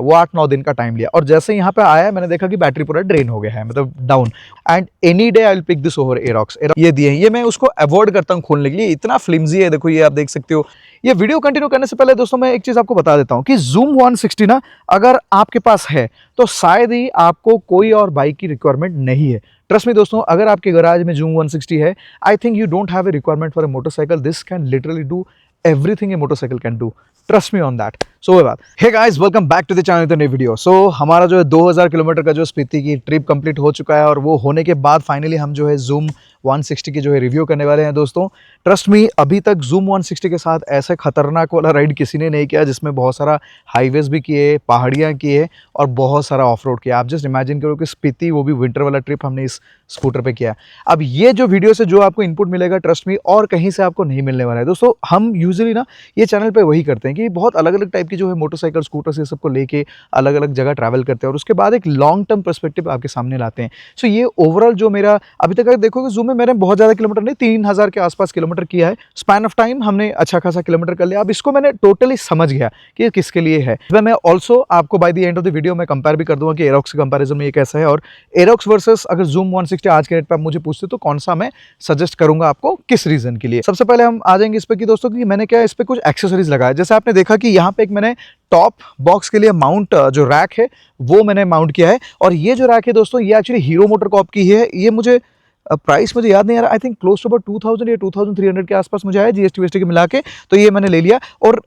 वो 8-9 दिन का टाइम लिया और जैसे यहाँ पे आया मैंने देखा कि बैटरी पूरा ड्रेन हो गया है, मतलब down. And any day I will pick this over Aerox. ये दिए हैं, ये मैं उसको अवॉइड करता हूँ खोलने के लिए, इतना फ्लिमजी है। देखो ये आप देख सकते हो। ये वीडियो कंटिन्यू करने से पहले दोस्तों मैं एक चीज आपको बता देता हूँ कि Zoom 160 ना अगर आपके पास है तो शायद ही आपको कोई और बाइक की रिक्वायरमेंट नहीं है। ट्रस्ट मी दोस्तों, अगर आपके गराज में Zoom 160 है, I think you don't have a requirement for a motorcycle. This can literally do everything a motorcycle can do. Trust me on that. So ये बात। Hey guys, welcome back to the channel with a new video. So हमारा जो है 2000 kilometre का जो स्पीति की trip complete हो चुका है और वो होने के बाद फाइनली हम जो है Zoom 160 की जो है रिव्यू करने वाले हैं दोस्तों। ट्रस्ट मी, अभी तक Zoom 160 के साथ ऐसे खतरनाक वाला राइड किसी ने नहीं किया जिसमें बहुत सारा हाईवेज भी किए, पहाड़ियाँ किए और बहुत सारा ऑफ रोड किया। आप जस्ट इमेजिन करो कि स्पीति, वो भी विंटर वाला ट्रिप हमने इस स्कूटर पे किया। अब ये जो वीडियो से जो आपको इनपुट मिलेगा, ट्रस्ट मी, और कहीं से आपको नहीं मिलने वाला है दोस्तों। हम यूजुअली ना ये चैनल पे वही करते हैं कि बहुत अलग अलग टाइप की जो है मोटरसाइकिल, स्कूटर से सबको लेके अलग अलग जगह ट्रैवल करते हैं और उसके बाद एक लॉन्ग टर्म पर्सपेक्टिव आपके सामने लाते हैं। सो ये ओवरऑल जो मेरा अभी तक अगर देखोगे Zoom में मैंने बहुत ज़्यादा किलोमीटर नहीं, 3000 के आसपास किलोमीटर किया है। स्पैन ऑफ टाइम हमने अच्छा खासा किलोमीटर कर लिया। अब इसको मैंने टोटली समझ गया कि ये किसके लिए है। मैं ऑल्सो आपको by the end of the video में कंपेयर भी कर दूंगा कि एरोक्स के कंपैरिजन में ये कैसा है, और एरोक्स वर्सेस अगर Zoom 160 आज के रेट पर आप मुझे पूछते तो कौन सा मैं सजेस्ट करूंगा आपको, किस रीजन के लिए। सबसे पहले हम आ जाएंगे इस पे कि दोस्तों कि मैंने क्या इस पे कुछ एक्सेसरीज लगाया। जैसे आपने देखा कि यहाँ पे एक मैंने टॉप बॉक्स के लिए माउंट जो रैक है वो मैंने माउंट किया है। और ये जो रैक है दोस्तों ये एक्चुअली हीरो मोटोकॉर्प की है। ये मुझे प्राइस मुझे याद नहीं आ रहा, I think close to about 2000 या 2300 के आसपास मुझे आया जीएसटी वीएसटी के मिला के, तो ये मैंने ले लिया। और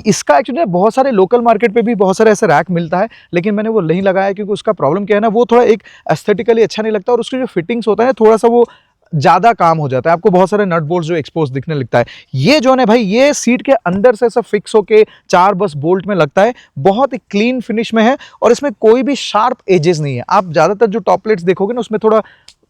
इसका एक्चुअली बहुत सारे लोकल मार्केट पे भी बहुत सारे ऐसे रैक मिलता है, लेकिन मैंने वो नहीं लगाया क्योंकि उसका प्रॉब्लम क्या है ना, वो थोड़ा एक एस्थेटिकली अच्छा नहीं लगता और उसकी जो फिटिंग्स होता है थोड़ा सा वो ज़्यादा काम हो जाता है, आपको बहुत सारे नट बोल्ट जो एक्सपोज दिखने लगता है। ये जो है भाई, ये सीट के अंदर से सब फिक्स होके 4 बस बोल्ट में लगता है, बहुत ही क्लीन फिनिश में है और इसमें कोई भी शार्प एजेस नहीं है। आप ज़्यादातर जो टॉप प्लेट्स देखोगे ना उसमें थोड़ा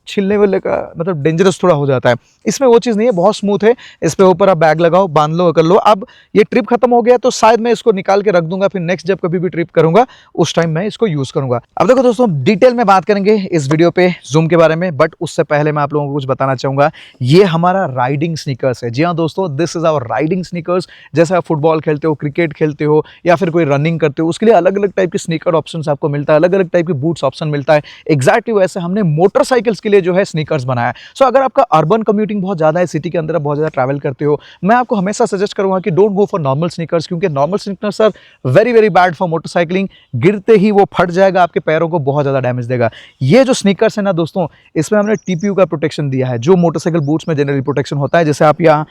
छिलने वाले का मतलब डेंजरस थोड़ा हो जाता है, इसमें वो चीज़ नहीं है, बहुत स्मूथ है। इस पे ऊपर आप बैग लगाओ, बांध लो, कर लो। अब ये ट्रिप खत्म हो गया तो शायद मैं इसको निकाल के रख दूंगा, फिर नेक्स्ट जब कभी भी ट्रिप करूंगा उस टाइम मैं इसको यूज करूंगा। अब देखो दोस्तों, डिटेल में बात करेंगे इस वीडियो पे Zoom के बारे में, बट उससे पहले मैं आप लोगों को कुछ बताना चाहूंगा। ये हमारा राइडिंग स्नीकर्स है। जी हाँ दोस्तों, this is our riding sneakers. जैसे आप फुटबॉल खेलते हो, क्रिकेट खेलते हो या फिर कोई रनिंग करते हो, उसके लिए अलग अलग टाइप के स्नीकर ऑप्शन आपको मिलता है, अलग अलग टाइप के बूट्स ऑप्शन मिलता है। एग्जैक्टली वैसे हमने मोटरसाइकिल्स के लिए जो है स्नीकर्स बनाया है। सो अगर आपका अर्बन कम्यूटिंग बहुत ज्यादा है, सिटी के अंदर आप बहुत ज्यादा ट्रैवल करते हो, मैं आपको हमेशा सजेस्ट करूंगा कि don't go for normal sneakers, क्योंकि normal sneakers are very very bad for motorcycling. गिरते ही वो फट जाएगा, आपके पैरों को बहुत ज्यादा डैमेज देगा। ये जो स्नीकर्स है ना दोस्तों, इसमें हमने टीपीयू का प्रोटेक्शन दिया है, जो मोटरसाइकिल बूट्स में जनरली प्रोटेक्शन होता है। जैसे आप यहाँ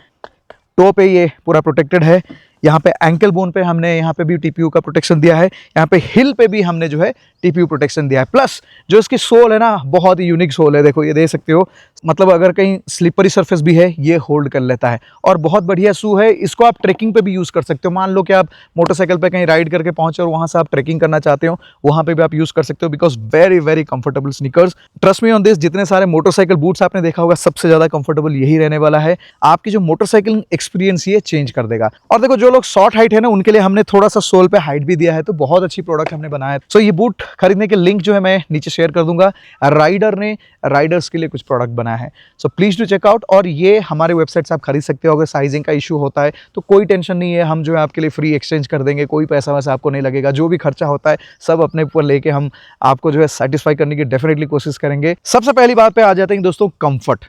टो पे ये पूरा प्रोटेक्टेड है, यहाँ पे एंकल बोन पे हमने यहाँ पे भी टीपीयू का प्रोटेक्शन दिया है, यहाँ पे हिल पे भी हमने जो है टीपीयू प्रोटेक्शन दिया है। प्लस जो इसकी सोल है ना, बहुत ही यूनिक सोल है। देखो ये दे सकते हो, मतलब अगर कहीं स्लिपरी सरफेस भी है ये होल्ड कर लेता है और बहुत बढ़िया शू है। इसको आप ट्रेकिंग पे भी यूज़ कर सकते हो। मान लो कि आप मोटरसाइकिल पे कहीं राइड करके पहुंचे और वहाँ से आप ट्रेकिंग करना चाहते हो, वहाँ पे भी आप यूज़ कर सकते हो, because very very comfortable sneakers. Trust me on this, जितने सारे मोटरसाइकिल बूट्स आपने देखा होगा सबसे ज़्यादा कंफर्टेबल यही रहने वाला है। आपकी जो मोटरसाइकिल एक्सपीरियंस ये चेंज कर देगा। और देखो जो लोग शॉर्ट हाइट है ना, उनके लिए हमने थोड़ा सा सोल पे हाइट भी दिया है, तो बहुत अच्छी प्रोडक्ट हमने बनाया है। सो ये बूट खरीदने के लिंक जो है मैं नीचे शेयर कर दूंगा। राइडर ने राइडर्स के लिए कुछ प्रोडक्ट बनाया है, सो प्लीज डू चेकआउट। और ये हमारे वेबसाइट से आप खरीद सकते हो। अगर साइजिंग का इशू होता है तो कोई टेंशन नहीं है, हम जो है आपके लिए फ्री एक्सचेंज कर देंगे, कोई पैसा वैसा आपको नहीं लगेगा। जो भी खर्चा होता है सब अपने ऊपर लेके हम आपको जो है सेटिस्फाई करने की डेफिनेटली कोशिश करेंगे। सबसे पहली बात पे आ जाते हैं दोस्तों, कंफर्ट।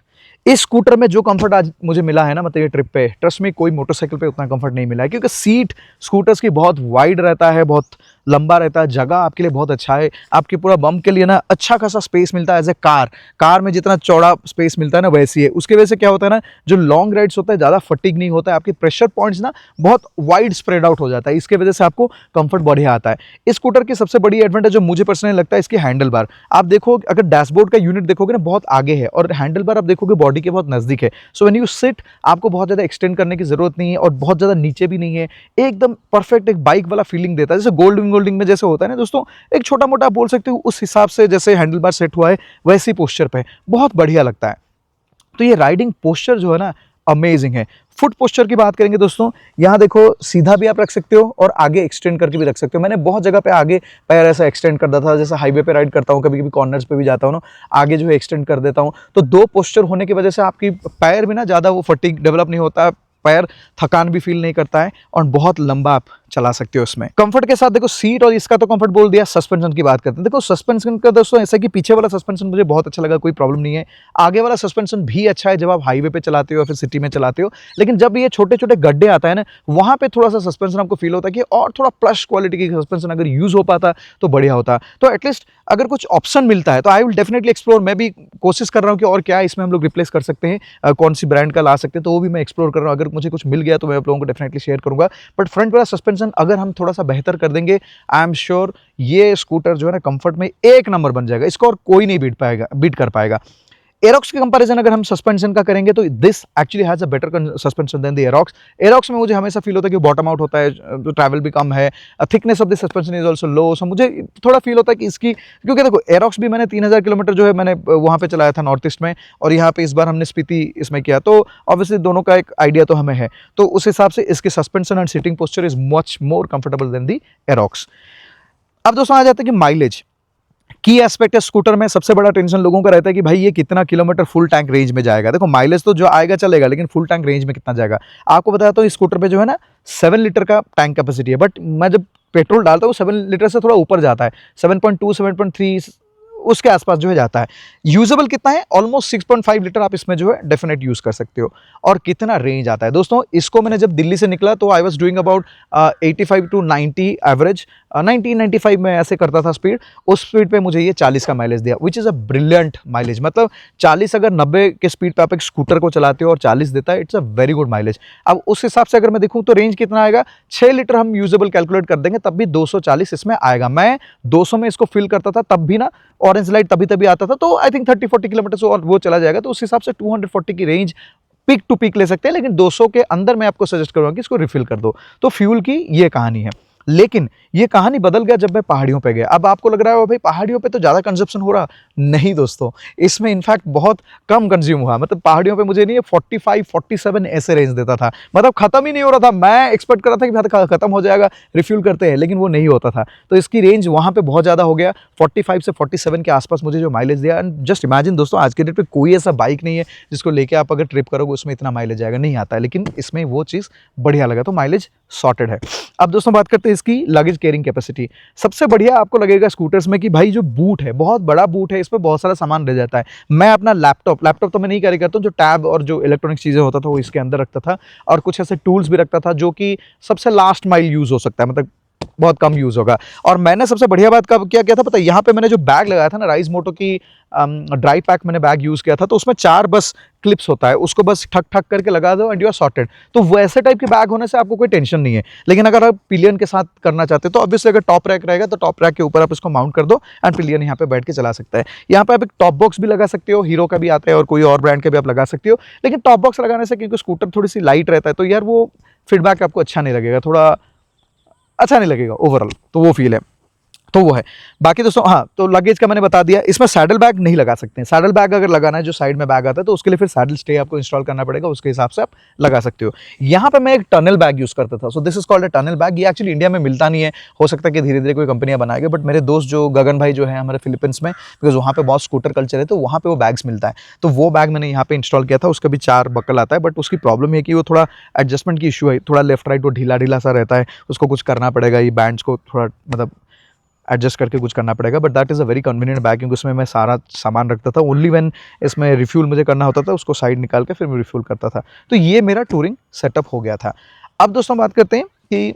इस स्कूटर में जो कंफर्ट आज मुझे मिला है ना, मतलब ये ट्रिप पे, ट्रस्ट में कोई मोटरसाइकिल पे उतना कंफर्ट नहीं मिला है, क्योंकि सीट स्कूटर्स की बहुत वाइड रहता है, बहुत लंबा रहता है, जगह आपके लिए बहुत अच्छा है। आपके पूरा बम्प के लिए ना अच्छा खासा स्पेस मिलता है। एज ए कार में जितना चौड़ा स्पेस मिलता है ना वैसी है। उसके वजह से क्या होता है ना, जो लॉन्ग राइड्स होता है ज़्यादा फटीग नहीं होता है, आपके प्रेशर पॉइंट्स ना बहुत वाइड स्प्रेड आउट हो जाता है। इसके वजह से आपको कंफर्ट बढ़िया आता है। इस स्कूटर की सबसे बड़ी एडवांटेज जो मुझे पर्सनली लगता है, इसकी हैंडल बार। आप देखो, अगर डैशबोर्ड का यूनिट देखोगे ना बहुत आगे है और हैंडल बार आप देखोगे बॉडी के बहुत नजदीक है। सो व्हेन यू सिट, आपको बहुत ज़्यादा एक्सटेंड करने की जरूरत नहीं है और बहुत ज़्यादा नीचे भी नहीं है। एकदम परफेक्ट एक बाइक वाला फीलिंग देता है, जैसे गोल्डिंग में जैसे होता है ना दोस्तों, एक छोटा मोटा आप बोल सकते हो उस हिसाब से जैसे हैंडल बार सेट हुआ है वैसी पोस्चर पे बहुत बढ़िया लगता है। तो ये राइडिंग पोस्चर जो है ना अमेजिंग है। फुट पोस्चर की बात करेंगे दोस्तों, यहाँ देखो सीधा भी आप रख सकते हो और आगे एक्सटेंड करके भी रख सकते हो। मैंने बहुत जगह पे आगे पैर ऐसा एक्सटेंड कर देता था, जैसे हाईवे पे राइड करता हूँ, कभी कभी कॉर्नर्स पे भी जाता हूँ ना, आगे जो है एक्सटेंड कर देता हूँ। तो दो पोस्चर होने की वजह से आपकी पैर भी ना ज़्यादा वो फटीग डेवलप नहीं होता, पैर थकान भी फील नहीं करता है और बहुत लंबा आप चला सकते हो इसमें। कंफर्ट के साथ देखो सीट और इसका तो कंफर्ट बोल दिया, सस्पेंशन की बात करते हैं। देखो सस्पेंशन का दोस्तों ऐसा कि पीछे वाला सस्पेंशन मुझे बहुत अच्छा लगा, कोई प्रॉब्लम नहीं है। आगे वाला सस्पेंशन भी अच्छा है जब आप हाईवे पे चलाते हो या फिर सिटी में चलाते हो, लेकिन जब ये छोटे-छोटे गड्ढे आता है ना, वहाँ पे थोड़ा-सा सस्पेंशन आपको फील होता है कि और थोड़ा प्लस क्वालिटी की सस्पेंशन अगर यूज़ हो पाता तो बढ़िया होता। तो एटलीस्ट अगर कुछ ऑप्शन मिलता है तो आई विल डेफिनेटली एक्सप्लोर। मैं भी कोशिश कर रहा हूँ कि और क्या इसमें हम लोग रिप्लेस कर सकते हैं, कौन सी ब्रांड का ला सकते हैं, तो वो भी मैं एक्सप्लोर कर रहा हूँ। अगर मुझे कुछ मिल गया तो मैं आप लोगों को डेफिनेटली शेयर करूँगा। बट फ्रंट वाला सस्पेंशन अगर हम थोड़ा सा बेहतर कर देंगे, आई एम श्योर ये स्कूटर जो है ना कंफर्ट में एक नंबर बन जाएगा। इसको और कोई नहीं बीट कर पाएगा। एरोक्स के कंपैरिजन अगर हम सस्पेंशन का करेंगे तो this actually has a better suspension than the Aerox. Aerox में मुझे हमेशा फील होता है कि बॉटम आउट होता है, तो ट्रैवल भी कम है, thickness of the suspension is also low. So मुझे थोड़ा फील होता है कि इसकी, क्योंकि देखो एरोक्स भी मैंने 3000 किलोमीटर जो है मैंने वहाँ पे चलाया था नॉर्थ ईस्ट में, और यहाँ पे इस बार हमने स्पीति इसमें किया, तो ऑब्वियसली दोनों का एक आइडिया तो हमें है। तो उस हिसाब से इसके suspension and seating posture is much more comfortable than the Aerox. अब दोस्तों आ जाते हैं कि माइलेज की एस्पेक्ट है। स्कूटर में सबसे बड़ा टेंशन लोगों का रहता है कि भाई ये कितना किलोमीटर फुल टैंक रेंज में जाएगा। देखो माइलेज तो जो आएगा चलेगा, लेकिन फुल टैंक रेंज में कितना जाएगा आपको बताता हूँ। इस स्कूटर पे जो है ना 7 लीटर का टैंक कैपेसिटी है, बट मैं जब पेट्रोल डालता हूँ 7 लीटर से थोड़ा ऊपर जाता है, 7.2 7.3 उसके आसपास जो है जाता है। यूजेबल कितना है, ऑलमोस्ट 6.5 लीटर आप इसमें जो है डेफिनेट यूज कर सकते हो। और कितना रेंज आता है दोस्तों, इसको मैंने जब दिल्ली से निकला तो I was doing about 85 to 90 average, 90-95 में ऐसे करता था स्पीड। उस स्पीड पे मुझे ये 40 का माइलेज दिया, which is a brilliant mileage. मतलब 40 अगर 90 के स्पीड पे आप एक स्कूटर को चलाते हो और 40 देता है, it's a very good mileage. अब उस हिसाब से अगर मैं देखूँ तो रेंज कितना आएगा, 6 लीटर हम यूजेबल कैलकुलेट कर देंगे तब भी 240 इसमें आएगा। मैं 200 में इसको फिल करता था तब भी ना, ऑरेंज लाइट तभी तभी आता था, तो आई थिंक 30-40 किलोमीटर से और वो चला जाएगा। तो उस हिसाब से 240 की रेंज पीक टू पीक ले सकते हैं, लेकिन 200 के अंदर मैं आपको सजेस्ट करूंगा कि इसको रिफिल कर दो। तो फ्यूल की ये कहानी है। लेकिन ये कहानी बदल गया जब मैं पहाड़ियों पे गया। अब आपको लग रहा है भाई पहाड़ियों पे तो ज़्यादा कंजप्शन हो रहा, नहीं दोस्तों, इसमें इनफैक्ट बहुत कम कंज्यूम हुआ। मतलब पहाड़ियों पे मुझे नहीं है 45-47 ऐसे रेंज देता था, मतलब खत्म ही नहीं हो रहा था। मैं एक्सपेक्ट कर रहा था कि भाई खत्म हो जाएगा, रिफ्यूल करते हैं, लेकिन वो नहीं होता था। तो इसकी रेंज वहाँ पे बहुत ज़्यादा हो गया, 45 से 47 के आसपास मुझे जो माइलेज दिया। एंड जस्ट इमेजिन दोस्तों, आज के डेट पे कोई ऐसा बाइक नहीं है जिसको लेके आप अगर ट्रिप करोगे उसमें इतना माइलेज आएगा, नहीं आता है। लेकिन इसमें वो चीज़ बढ़िया लगा, तो माइलेज सॉर्टेड है। अब दोस्तों बात करते हैं इसकी लगेज कैरिंग कैपेसिटी। सबसे बढ़िया आपको लगेगा स्कूटर्स में कि भाई जो बूट है, बहुत बड़ा बूट है, इसमें बहुत सारा सामान रह जाता है। मैं अपना लैपटॉप तो मैं नहीं कैरी करता हूँ, जो टैब और जो इलेक्ट्रॉनिक चीज़ें होता था वो इसके अंदर रखता था, और कुछ ऐसे टूल्स भी रखता था जो कि सबसे लास्ट माइल यूज़ हो सकता है, मतलब बहुत कम यूज़ होगा। और मैंने सबसे बढ़िया बात कब क्या किया था पता है, यहाँ पे मैंने जो बैग लगाया था ना, राइज मोटो की ड्राई पैक मैंने बैग यूज़ किया था, तो उसमें 4 बस क्लिप्स होता है, उसको बस ठक ठक करके लगा दो एंड यू आर सॉर्टेड। तो वैसे टाइप के बैग होने से आपको कोई टेंशन नहीं है। लेकिन अगर आप पिलियन के साथ करना चाहते हो तो ऑब्वियसली अगर टॉप रैक रहेगा तो टॉप रैक के ऊपर आप इसको माउंट कर दो एंड पिलियन यहाँ पे बैठ के चला सकता है। यहाँ पे आप एक टॉप बॉक्स भी लगा सकते हो, हीरो का भी आता है और कोई और ब्रांड का भी आप लगा सकते हो। लेकिन टॉप बॉक्स लगाने से, क्योंकि स्कूटर थोड़ी सी लाइट रहता है, तो यार वो फीडबैक आपको अच्छा नहीं लगेगा, थोड़ा अच्छा नहीं लगेगा ओवरऑल, तो वो फील है, तो वो है। बाकी दोस्तों हाँ, तो लगेज का मैंने बता दिया। इसमें सैडल बैग नहीं लगा सकते हैं। सैडल बैग अगर लगाना है, जो साइड में बैग आता है, तो उसके लिए फिर सैडल स्टे आपको इंस्टॉल करना पड़ेगा, उसके हिसाब से आप लगा सकते हो। यहाँ पे मैं एक टनल बैग यूज़ करता था, so this is called a tunnel bag. ये एक्चुअली इंडिया में मिलता नहीं है, हो सकता है कि धीरे धीरे कोई कंपनियां बनाएगी, बट मेरे दोस्त जो गगन भाई जो है हमारे फिलीपींस में, बिकॉज वहाँ पे बहुत स्कूटर कल्चर है, तो वहाँ पे वो बैग्स मिलता है, तो वो बैग मैंने यहाँ पे इंस्टॉल किया था। उसका भी 4 बकल आता है, बट उसकी प्रॉब्लम है कि वो थोड़ा एडजस्टमेंट की इशू है, थोड़ा लेफ्ट राइट वो ढीला ढीला सा रहता है, उसको कुछ करना पड़ेगा, ये बैंड्स को थोड़ा मतलब एडजस्ट करके कुछ करना पड़ेगा। But that is a very convenient bag, क्योंकि उसमें मैं सारा सामान रखता था। ओनली व्हेन इसमें रिफ्यूल मुझे करना होता था, उसको साइड निकाल के फिर मैं रिफ्यूल करता था। तो ये मेरा टूरिंग सेटअप हो गया था। अब दोस्तों बात करते हैं कि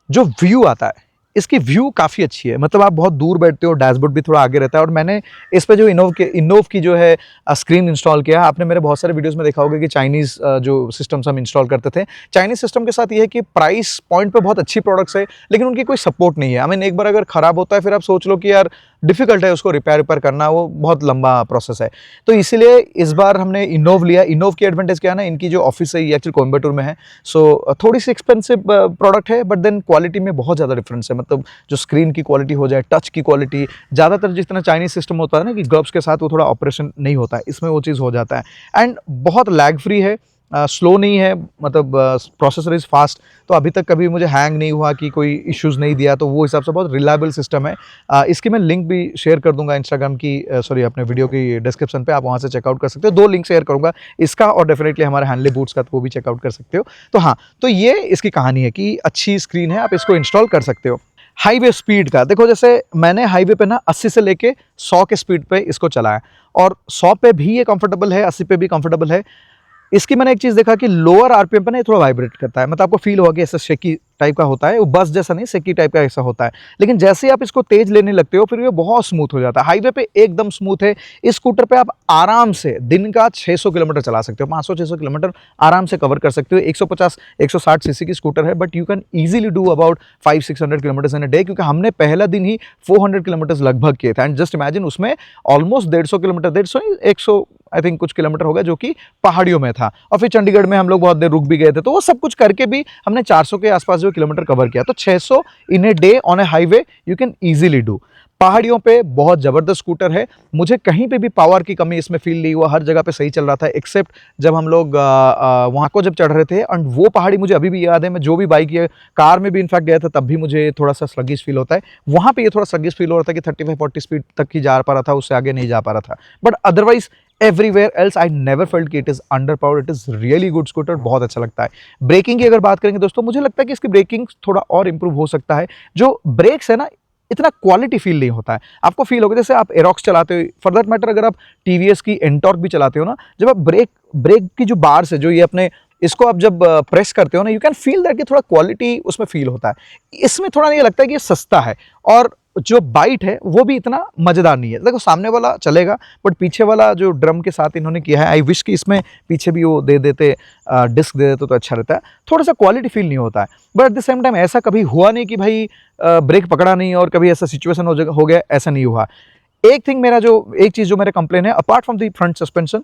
जो व्यू आता है, इसकी व्यू काफ़ी अच्छी है। मतलब आप बहुत दूर बैठते हो, डैशबोर्ड भी थोड़ा आगे रहता है, और मैंने इस पे जो इनोव की जो है स्क्रीन इंस्टॉल किया। आपने मेरे बहुत सारे वीडियोस में देखा होगा कि चाइनीज़ जो सिस्टम्स हम इंस्टॉल करते थे, चाइनीज़ सिस्टम के साथ ये है कि प्राइस पॉइंट पे बहुत अच्छी प्रोडक्ट्स है, लेकिन उनकी कोई सपोर्ट नहीं है। आई मीन एक बार अगर ख़राब होता है, फिर आप सोच लो कि यार डिफ़िकल्ट है उसको रिपेयर करना, वो बहुत लंबा प्रोसेस है। तो इसीलिए इस बार हमने इनोव लिया। इनोव की एडवांटेज क्या है ना, इनकी जो ऑफिस है ये एक्चुअली कोयम्बटूर में है, सो थोड़ी सी एक्सपेंसिव प्रोडक्ट है, बट देन क्वालिटी में बहुत ज़्यादा डिफरेंस है। मतलब जो स्क्रीन की क्वालिटी हो जाए, टच की क्वालिटी, ज़्यादातर जितना चाइनीज़ सिस्टम होता है ना कि ग्लव्स के साथ वो थोड़ा ऑपरेशन नहीं होता है, इसमें वो चीज़ हो जाता है। एंड बहुत लैग फ्री है, स्लो नहीं है, मतलब प्रोसेसर इज़ फास्ट, तो अभी तक कभी मुझे हैंग नहीं हुआ कि कोई इश्यूज़ नहीं दिया, तो वो हिसाब से बहुत रिलायबल सिस्टम है। इसकी मैं लिंक भी शेयर कर दूंगा इंस्टाग्राम की, सॉरी अपने वीडियो की डिस्क्रिप्शन पे, आप वहाँ से चेकआउट कर सकते हो। 2 लिंक शेयर करूँगा, इसका और डेफिनेटली हमारे हैंडले बूट्स का, तो वो भी चेकआउट कर सकते हो। तो हाँ, तो ये इसकी कहानी है कि अच्छी स्क्रीन है, आप इसको इंस्टॉल कर सकते हो। हाईवे स्पीड का देखो, जैसे मैंने हाईवे पे ना 80 से लेके 100 के स्पीड पे इसको चलाया, और 100 पे भी ये कंफर्टेबल है, 80 पे भी कंफर्टेबल है। इसकी मैंने एक चीज़ देखा कि लोअर आरपीएम पे ना ये थोड़ा वाइब्रेट करता है, मतलब आपको फील होगा कि ऐसा शेकी टाइप का होता है, वो बस जैसा नहीं, शेकी टाइप का ऐसा होता है। लेकिन जैसे ही आप इसको तेज लेने लगते हो, फिर ये बहुत स्मूथ हो जाता है। हाईवे पे एकदम स्मूथ है। इस स्कूटर पे आप आराम से दिन का 600 किलोमीटर चला सकते हो, 500-600 किलोमीटर आराम से कवर कर सकते हो। 150-160 सीसी की स्कूटर है, but you can easily do about 500-600 kilometre in a day, क्योंकि हमने पहला दिन ही 400 किलोमीटर लगभग किए थे। एंड जस्ट इमेजिन, उसमें ऑलमोस्ट 150 किलोमीटर, 150 आई थिंक कुछ किलोमीटर होगा, जो कि पहाड़ियों में था। और फिर चंडीगढ़ में हम लोग बहुत देर रुक भी गए थे, तो वो सब कुछ करके भी हमने 400 के आसपास जो किलोमीटर कवर किया। तो 600 in a day on a highway you can easily do. पहाड़ियों पे बहुत ज़बरदस्त स्कूटर है, मुझे कहीं पे भी पावर की कमी इसमें फील नहीं हुआ, हर जगह पे सही चल रहा था, एक्सेप्ट जब हम लोग वहाँ को जब चढ़ रहे थे। एंड वो पहाड़ी मुझे अभी भी याद है, मैं जो भी बाइक या कार में भी इनफैक्ट गया था, तब भी मुझे थोड़ा सा स्लगिश फील होता है। वहाँ पे ये थोड़ा स्लगिश फील हो रहा था कि 35-40 स्पीड तक ही जा पा रहा था, उससे आगे नहीं जा पा रहा था। But otherwise everywhere else I never felt कि it is under powered, it is really good scooter, बहुत अच्छा लगता है। ब्रेकिंग की अगर बात करेंगे दोस्तों, मुझे लगता है कि इसकी ब्रेकिंग थोड़ा और इंप्रूव हो सकता है। जो ब्रेक्स है ना, इतना क्वालिटी फील नहीं होता है। आपको फील होगा जैसे आप एरोक्स चलाते हो, फॉर दैट मैटर अगर आप टीवीएस की एंटॉर्क भी चलाते हो ना, जब आप ब्रेक की जो बार्स है, जो ये अपने इसको आप जब प्रेस करते हो ना, यू कैन फील दैट कि थोड़ा क्वालिटी उसमें फील होता है। इसमें थोड़ा नहीं लगता है कि ये सस्ता है, और जो बाइट है वो भी इतना मजेदार नहीं है। देखो सामने वाला चलेगा, बट पीछे वाला जो ड्रम के साथ इन्होंने किया है, आई विश कि इसमें पीछे भी वो दे देते, डिस्क दे देते तो अच्छा रहता है। थोड़ा सा क्वालिटी फील नहीं होता है, but at the same time ऐसा कभी हुआ नहीं कि भाई ब्रेक पकड़ा नहीं और कभी ऐसा सिचुएशन हो गया, ऐसा नहीं हुआ। एक चीज़ जो मेरा कंप्लेन है, apart from the front suspension,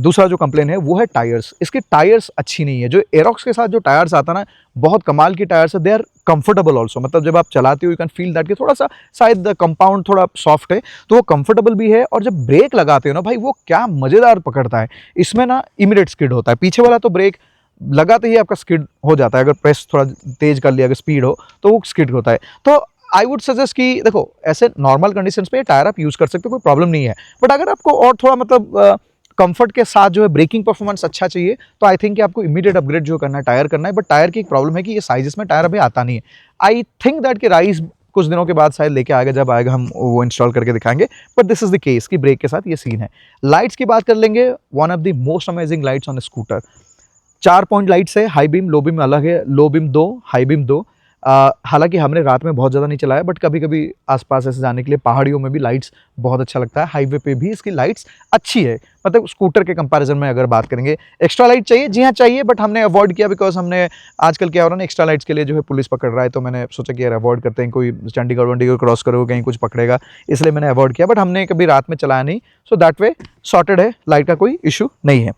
दूसरा जो कंप्लेन है वो है टायर्स। इसके टायर्स अच्छी नहीं है। जो एरोक्स के साथ जो टायर्स आता ना, बहुत कमाल की टायर्स है, दे आर कंफर्टेबल ऑल्सो, मतलब जब आप चलाते हो यू कैन फील दैट कि थोड़ा सा शायद कंपाउंड थोड़ा सॉफ्ट है, तो वो कंफर्टेबल भी है। और जब ब्रेक लगाते हो ना भाई, वो क्या मज़ेदार पकड़ता है। इसमें ना इमीडिएट स्किड होता है, पीछे वाला तो ब्रेक लगाते ही आपका स्किड हो जाता है, अगर प्रेस थोड़ा तेज कर लिया, अगर स्पीड हो तो वो स्किड होता है। तो आई वुड सजेस्ट कि देखो, ऐसे नॉर्मल कंडीशंस पे टायर आप यूज़ कर सकते हो, कोई प्रॉब्लम नहीं है। बट अगर आपको और थोड़ा मतलब कंफर्ट के साथ जो है ब्रेकिंग परफॉर्मेंस अच्छा चाहिए, तो आई थिंक कि आपको इमीडिएट अपग्रेड जो करना है, टायर करना है। बट टायर की एक प्रॉब्लम है कि ये साइजेस में टायर अभी आता नहीं है। आई थिंक दैट कि राइस कुछ दिनों के बाद शायद लेके आएगा, जब आएगा हम वो इंस्टॉल करके दिखाएंगे। But this is the case कि ब्रेक के साथ ये सीन है। लाइट्स की बात कर लेंगे, one of the most amazing lights on scooter. 4 point lights है, हाई बीम लो बीम अलग है, लो बीम 2, हाई बीम 2। हालांकि हमने रात में बहुत ज़्यादा नहीं चलाया, बट कभी कभी आसपास ऐसे जाने के लिए पहाड़ियों में भी लाइट्स बहुत अच्छा लगता है। हाईवे पे भी इसकी लाइट्स अच्छी है, मतलब स्कूटर के कंपैरिजन में अगर बात करेंगे। एक्स्ट्रा लाइट चाहिए, जी हाँ चाहिए, बट हमने अवॉइड किया, बिकॉज हमने आजकल क्या हो रहा है ना, एक्स्ट्रा लाइट्स के लिए जो है पुलिस पकड़ रहा है, तो मैंने सोचा कि यार अवॉइड करते हैं, कोई चंडीगढ़ क्रॉस करोगे कहीं कुछ पकड़ेगा, इसलिए मैंने अवॉइड किया। बट हमने कभी रात में चलाया नहीं, सो दैट वे सॉर्टेड है, लाइट का कोई इशू नहीं है।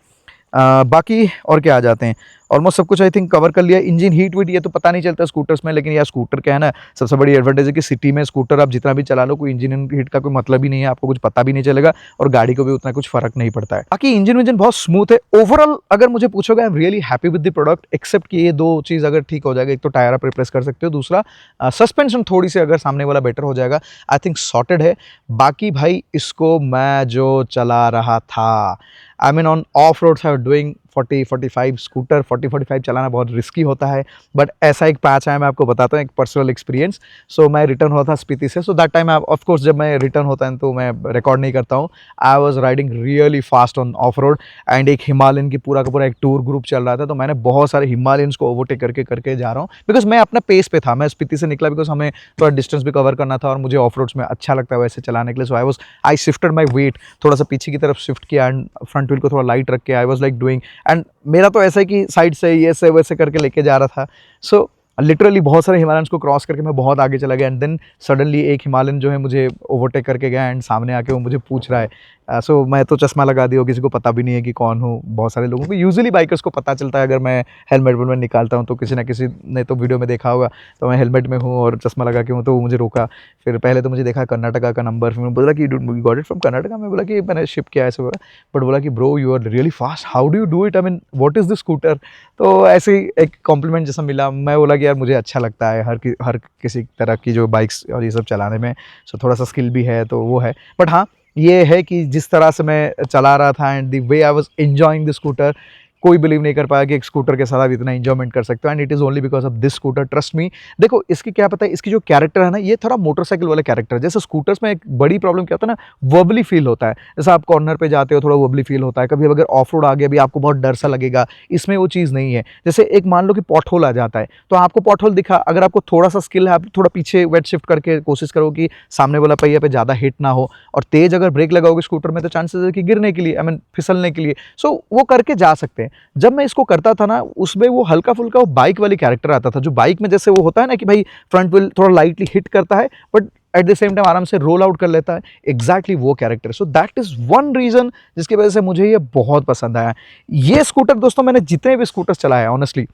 बाकी और क्या आ जाते हैं, ऑलमोस्ट सब कुछ आई थिंक कवर कर लिया। इंजन हीट वीट ये तो पता नहीं चलता स्कूटर्स में, लेकिन यार स्कूटर क्या है ना, सबसे बड़ी एडवांटेज है कि सिटी में स्कूटर आप जितना भी चला लो, कोई इंजन हीट का कोई मतलब ही नहीं है, आपको कुछ पता भी नहीं चलेगा, और गाड़ी को भी उतना कुछ फर्क नहीं पड़ता है। बाकी इंजन बहुत स्मूथ है ओवरऑल। अगर मुझे पूछोगे, I am really happy with the product, except कि ये 2 चीज़ अगर ठीक हो जाएगा, एक तो टायर आप रिप्लेस कर सकते हो, दूसरा सस्पेंशन थोड़ी सी अगर सामने वाला बेटर हो जाएगा, आई थिंक सॉर्टेड है। बाकी भाई इसको मैं जो चला रहा था, I mean on off roads I doing 40-45 scooter 40-45 चलाना बहुत रिस्की होता है। बट ऐसा एक पैच है, मैं आपको बताता हूँ एक पर्सनल एक्सपीरियंस। सो मैं रिटर्न हुआ था स्पीति से, so that time of course जब मैं रिटर्न होता है तो मैं रिकॉर्ड नहीं करता हूँ। I was riding really fast on off road, and एक हिमालयन की पूरा का पूरा एक टूर ग्रुप चल रहा था, तो मैंने बहुत सारे हिमालयंस को ओवरटेक करके जा रहा हूँ, बिकॉज मैं अपना पेस पे था। मैं स्पीति से निकला बिकॉज हमें थोड़ा डिस्टेंस भी कवर करना था, और मुझे ऑफ रोड्स में अच्छा लगता है वैसे चलाने के लिए। सो आई शिफ्टेड माई वेट, थोड़ा सा पीछे की तरफ शिफ्ट किया, एंड फ्रंट व्हील को थोड़ा लाइट रख के I was like doing, and मेरा तो ऐसा है कि साइड से ये से वैसे करके लेके जा रहा था। सो लिटरली बहुत सारे हिमालयंस को क्रॉस करके मैं बहुत आगे चला गया, एंड देन सडनली एक हिमालयन जो है मुझे ओवरटेक करके गया, एंड सामने आके वो मुझे पूछ रहा है सो मैं तो चश्मा लगा दिया, किसी को पता भी नहीं है कि कौन हूँ। बहुत सारे लोगों को यूजुअली बाइकर्स को पता चलता है अगर मैं हेलमेट वेलमेट निकालता हूँ, तो किसी ना किसी ने तो वीडियो में देखा होगा। तो मैं हेलमेट में हूँ और चश्मा लगा के हूँ, तो वो मुझे रोका। फिर पहले तो मुझे देखा कर्नाटका का नंबर, फिर मैं बोला कि you got it from Karnataka. मैं बोला कि मैंने शिप किया ऐसे बोला, बट बोला कि bro you are really fast, how do you do it, I mean what is this scooter. तो ऐसे ही एक कॉम्प्लीमेंट जैसा मिला। मैं बोला कि यार मुझे अच्छा लगता है हर किसी तरह की जो बाइक्स और ये सब चलाने में, सो थोड़ा सा स्किल भी है तो वो है। बट हाँ, ये है कि जिस तरह से मैं चला रहा था and the way I was enjoying the scooter, कोई बिलीव नहीं कर पाया कि एक स्कूटर के साथ आप इतना एंजॉयमेंट कर सकते हो, and it is only because of this scooter, trust me. देखो इसकी क्या पता है, इसकी जो कैरेक्टर है ना, ये थोड़ा मोटरसाइकिल वाला कैरेक्टर है। जैसे स्कूटर्स में एक बड़ी प्रॉब्लम क्या होता है ना, वर्बली फील होता है। जैसे आप कॉर्नर पे जाते हो थोड़ा वर्बली फील होता है, कभी अगर ऑफ रोड आ गया भी आपको बहुत डर सा लगेगा। इसमें वो चीज़ नहीं है। जैसे एक मान लो कि पॉट होल आ जाता है, तो आपको पॉट होल दिखा, अगर आपको थोड़ा सा स्किल है, आप थोड़ा पीछे वेट शिफ्ट करके कोशिश करो कि सामने वाला पहिया पे ज़्यादा हिट ना हो, और तेज अगर ब्रेक लगाओगे स्कूटर में तो चांसेस है कि गिरने के लिए, आई मीन फिसलने के लिए। सो वो करके जा सकते हैं। जब मैं इसको करता था ना, उसमें वो हल्का फुल्का वो बाइक वाली कैरेक्टर आता था, जो बाइक में जैसे वो होता है ना कि भाई फ्रंट व्हील थोड़ा लाइटली हिट करता है but at the same time आराम से रोल आउट कर लेता है, एग्जैक्टली वो character. So that is one reason जिसकी वजह से मुझे ये बहुत पसंद आया। ये स्कूटर दोस्तों, मैंने जितने भी स्कूटर्स चलाए ऑनेस्टली,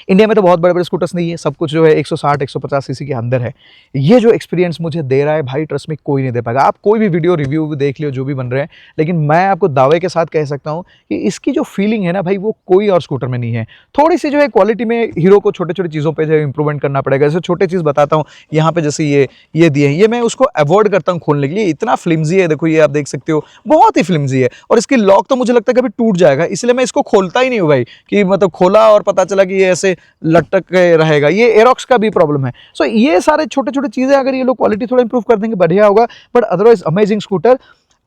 इंडिया में तो बहुत बड़े बड़े स्कूटर्स नहीं है, सब कुछ जो है 160 150 सीसी के अंदर है। ये जो एक्सपीरियंस मुझे दे रहा है भाई, ट्रस्ट में कोई नहीं दे पाएगा। आप कोई भी वीडियो रिव्यू देख लियो जो भी बन रहे हैं, लेकिन मैं आपको दावे के साथ कह सकता हूँ कि इसकी जो फीलिंग है ना भाई, वो कोई और स्कूटर में नहीं है। थोड़ी सी जो है क्वालिटी में हीरो को छोटे छोटे चीज़ों पर जो है इंप्रूवमेंट करना पड़ेगा। जैसे छोटे चीज़ बताता हूँ, यहाँ पे जैसे ये दिए हैं, ये मैं उसको अवॉइड करता हूँ खोलने के लिए, इतना फ्लिमजी है। देखो ये आप देख सकते हो, बहुत ही फ्लिमजी है, और इसकी लॉक तो मुझे लगता है कभी टूट जाएगा, इसलिए मैं इसको खोलता ही नहीं हूँ भाई, कि मतलब खोला और पता चला कि ये ऐसे लटक के रहेगा। ये एरोक्स का भी प्रॉब्लम है। सो ये सारे छोटे छोटे चीज़ें अगर ये लोग क्वालिटी थोड़ा इंप्रूव कर देंगे बढ़िया होगा, बट अदरवाइज अमेजिंग स्कूटर।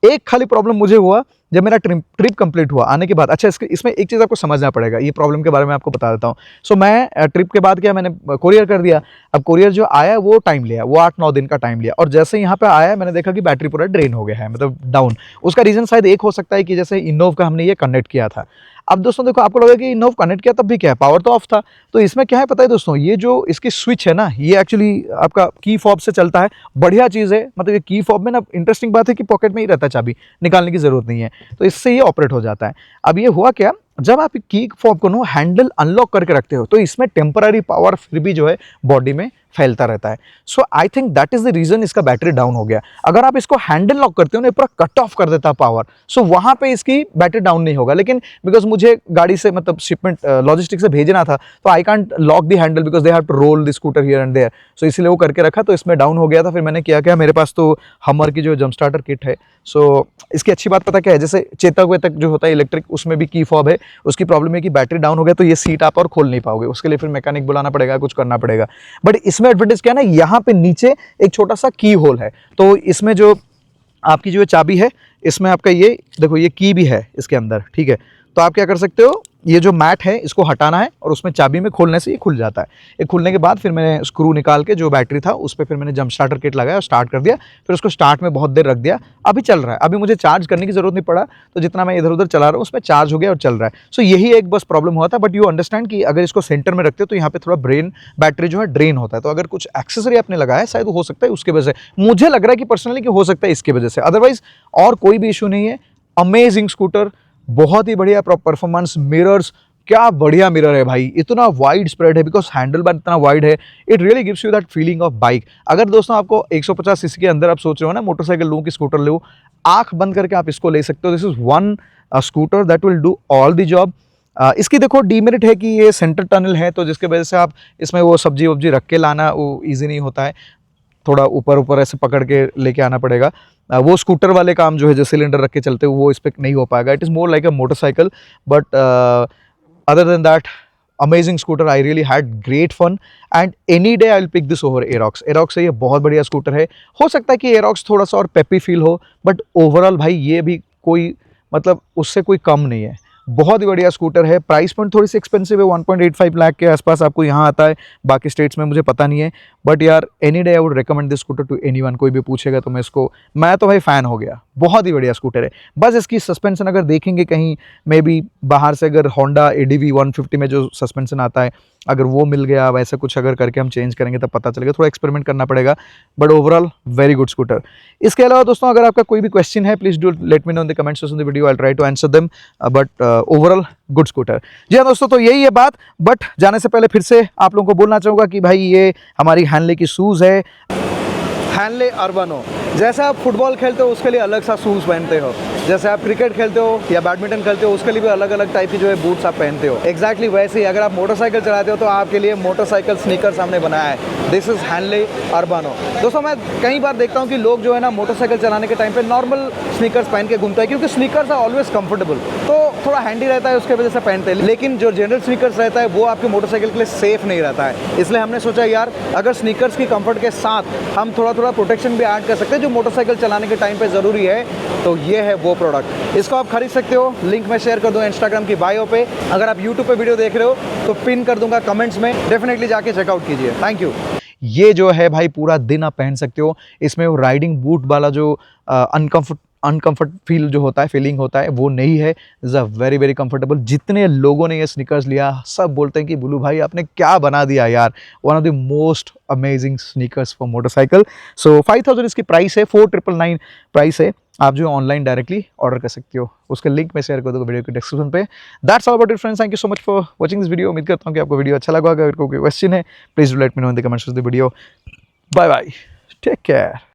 एक खाली प्रॉब्लम मुझे हुआ जब मेरा ट्रिप कंप्लीट हुआ आने के बाद। अच्छा, इसमें एक चीज़ आपको समझना पड़ेगा, ये प्रॉब्लम के बारे में आपको बता देता हूँ। सो मैं ट्रिप के बाद क्या, मैंने कोरियर कर दिया। अब कोरियर जो आया वो टाइम लिया, वो 8-9 दिन का टाइम लिया, और जैसे यहाँ पे आया मैंने देखा कि बैटरी पूरा ड्रेन हो गया है, मतलब डाउन। उसका रीज़न शायद एक हो सकता है कि जैसे इनोव का हमने ये कनेक्ट किया था। अब दोस्तों देखो, आपको लगा कि इनोव कनेक्ट किया तब भी क्या है, पावर तो ऑफ था। तो इसमें क्या है पता है दोस्तों, ये जो इसकी स्विच है ना, ये एक्चुअली आपका की फॉब से चलता है। बढ़िया चीज़ है, मतलब ये की फॉब में ना इंटरेस्टिंग बात है कि पॉकेट में ही रहता है, चाबी निकालने की जरूरत नहीं है, तो इससे ये ऑपरेट हो जाता है। अब ये हुआ क्या, जब आप की फॉब को नो हैंडल अनलॉक करके रखते हो, तो इसमें टेम्पररी पावर फिर भी जो है बॉडी में फैलता रहता है। So I think that is the reason इसका बैटरी डाउन हो गया। अगर आप इसको हैंडल लॉक करते हो ना, पूरा कट ऑफ कर देता पावर, सो वहां पे इसकी बैटरी डाउन नहीं होगा। लेकिन बिकॉज मुझे गाड़ी से मतलब शिपमेंट लॉजिस्टिक से भेजना था, तो I can't lock the handle because they have to roll the scooter here and there. So इसलिए वो करके रखा, तो इसमें डाउन हो गया था। फिर मैंने क्या मेरे पास तो हमर की जो जंप स्टार्टर किट है। सो इसकी अच्छी बात पता क्या है, जैसे चेतक वेतक जो होता है इलेक्ट्रिक, उसमें भी की फॉब है। उसकी प्रॉब्लम है कि बैटरी डाउन हो गया तो ये सीट आप और खोल नहीं पाओगे, उसके लिए फिर मैकेनिक बुलाना पड़ेगा, कुछ करना पड़ेगा। बट इसमें एडवांटेज क्या है ना, यहाँ पे नीचे एक छोटा सा की होल है, तो इसमें जो आपकी जो चाबी है, इसमें आपका ये देखो, ये की भी है इसके अंदर, ठीक है। तो आप क्या कर सकते हो, ये जो मैट है इसको हटाना है, और उसमें चाबी में खोलने से ये खुल जाता है। ये खुलने के बाद फिर मैंने स्क्रू निकाल के जो बैटरी था उस पर फिर मैंने जंप स्टार्टर किट लगाया और स्टार्ट कर दिया। फिर उसको स्टार्ट में बहुत देर रख दिया, अभी चल रहा है। अभी मुझे चार्ज करने की जरूरत नहीं पड़ा, तो जितना मैं इधर उधर चला रहा हूँ उसमें चार्ज हो गया और चल रहा है। सो यही एक बस प्रॉब्लम हुआ था। बट यू अंडरस्टैंड कि अगर इसको सेंटर में रखते हो तो यहाँ पे थोड़ा बैटरी जो है ड्रेन होता है। तो अगर कुछ एक्सेसरी आपने लगाया शायद हो सकता है उसकी वजह से, मुझे लग रहा है कि पर्सनली कि हो सकता है इसकी वजह से, अदरवाइज और कोई भी इशू नहीं है। अमेजिंग स्कूटर, बहुत ही बढ़िया परफॉर्मेंस, मिरर्स, क्या बढ़िया मिरर है भाई, इतना वाइड स्प्रेड है बिकॉज हैंडल बार इतना वाइड है, it really gives you that feeling of bike. अगर दोस्तों आपको 150 सीसी के अंदर आप सोच रहे हो ना मोटरसाइकिल लो कि स्कूटर लो, आंख बंद करके आप इसको ले सकते हो। This is one scooter that will do all the job. इसकी देखो डीमेरिट है कि ये सेंटर टनल है, तो जिसके वजह से आप इसमें वो सब्जी वब्जी रख के लाना वो ईजी नहीं होता है, थोड़ा ऊपर ऊपर ऐसे पकड़ के लेके आना पड़ेगा। वो स्कूटर वाले काम जो है, जो सिलेंडर रख के चलते हैं, वो इस पर नहीं हो पाएगा। It is more like a motorcycle, but other than that, amazing scooter. I really had great fun and any day I'll pick this over Aerox. Aerox से ये बहुत बढ़िया स्कूटर है। हो सकता है कि Aerox थोड़ा सा और पेपी फील हो, बट ओवरऑल भाई ये भी कोई मतलब उससे कोई कम नहीं है। बहुत ही बढ़िया स्कूटर है। प्राइस पॉइंट थोड़ी सी एक्सपेंसिव है, 1.85 लाख के आसपास आपको यहाँ आता है, बाकी स्टेट्स में मुझे पता नहीं है। बट यार any day I would recommend this scooter to anyone. कोई भी पूछेगा तो मैं तो भाई फ़ैन हो गया। बहुत ही बढ़िया स्कूटर है। बस इसकी सस्पेंशन अगर देखेंगे कहीं मे बी बाहर से, अगर होंडा ADV 150 में जो सस्पेंशन आता है अगर वो मिल गया वैसा कुछ अगर करके हम चेंज करेंगे तब पता चलेगा, थोड़ा एक्सपेरिमेंट करना पड़ेगा, but overall very good scooter. इसके अलावा दोस्तों अगर आपका कोई भी क्वेश्चन है please do let me know in the comments on the video, I try to answer them, but overall good scooter. जी हाँ दोस्तों, तो यही है बात। बट जाने से पहले फिर से आप लोगों को बोलना चाहूँगा कि भाई ये हमारी हैनले की शूज़ है, हैनले अर्बानो। जैसे आप फुटबॉल खेलते हो उसके लिए अलग सा शूज़ पहनते हो, जैसे आप क्रिकेट खेलते हो या बैडमिंटन खेलते हो उसके लिए भी अलग अलग टाइप की जो है बूट्स आप पहनते हो, एग्जैक्टली वैसे ही अगर आप मोटरसाइकिल चलाते हो तो आपके लिए मोटरसाइकिल स्नीकर्स हमने बनाया है। This is Hanle Urbano. दोस्तों मैं कई बार देखता हूँ कि लोग जो है ना मोटरसाइकिल चलाने के टाइम पे नॉर्मल स्नीकर्स पहन के घूमता है, क्योंकि स्नीकर्स आर ऑलवेज कंफर्टेबल, तो थोड़ा हैंडी रहता है उसके वजह से पहनते हैं। लेकिन जो जनरल स्नीकर्स रहता है वो आपके मोटरसाइकिल के लिए सेफ नहीं रहता है, इसलिए हमने सोचा यार अगर स्नीकर्स की कंफर्ट के साथ हम थोड़ा थोड़ा प्रोटेक्शन भी ऐड कर सकते हैं जो मोटरसाइकिल चलाने के टाइम पे ज़रूरी है, तो ये है वो प्रोडक्ट। इसको आप खरीद सकते हो, लिंक मैं शेयर कर दूँ इंस्टाग्राम की बायो पे। अगर आप यूट्यूब पे वीडियो देख रहे हो तो पिन कर दूंगा कमेंट्स में, डेफिनेटली जाके चेकआउट कीजिए। Thank you. ये जो है भाई पूरा दिन आप पहन सकते हो, इसमें वो राइडिंग बूट वाला जो अनकंफर्ट फील जो होता है, फीलिंग होता है, वो नहीं है। Is a very very comfortable. जितने लोगों ने ये स्नीकर्स लिया सब बोलते हैं कि बुलू भाई आपने क्या बना दिया यार, one of the most amazing sneakers for motorcycle. So 5000 इसकी प्राइस है, 4999 प्राइस है। आप जो ऑनलाइन डायरेक्टली ऑर्डर कर सकते हो, उसका लिंक मैं शेयर कर दूँगा वीडियो के डिस्क्रिप्शन पे। That's all about it friends, thank you so much for watching this video. उम्मीद करता हूँ कि आपको वीडियो अच्छा लगा होगा। अगर कोई क्वेश्चन है please do let me know in the comments of the video. Bye bye, take care.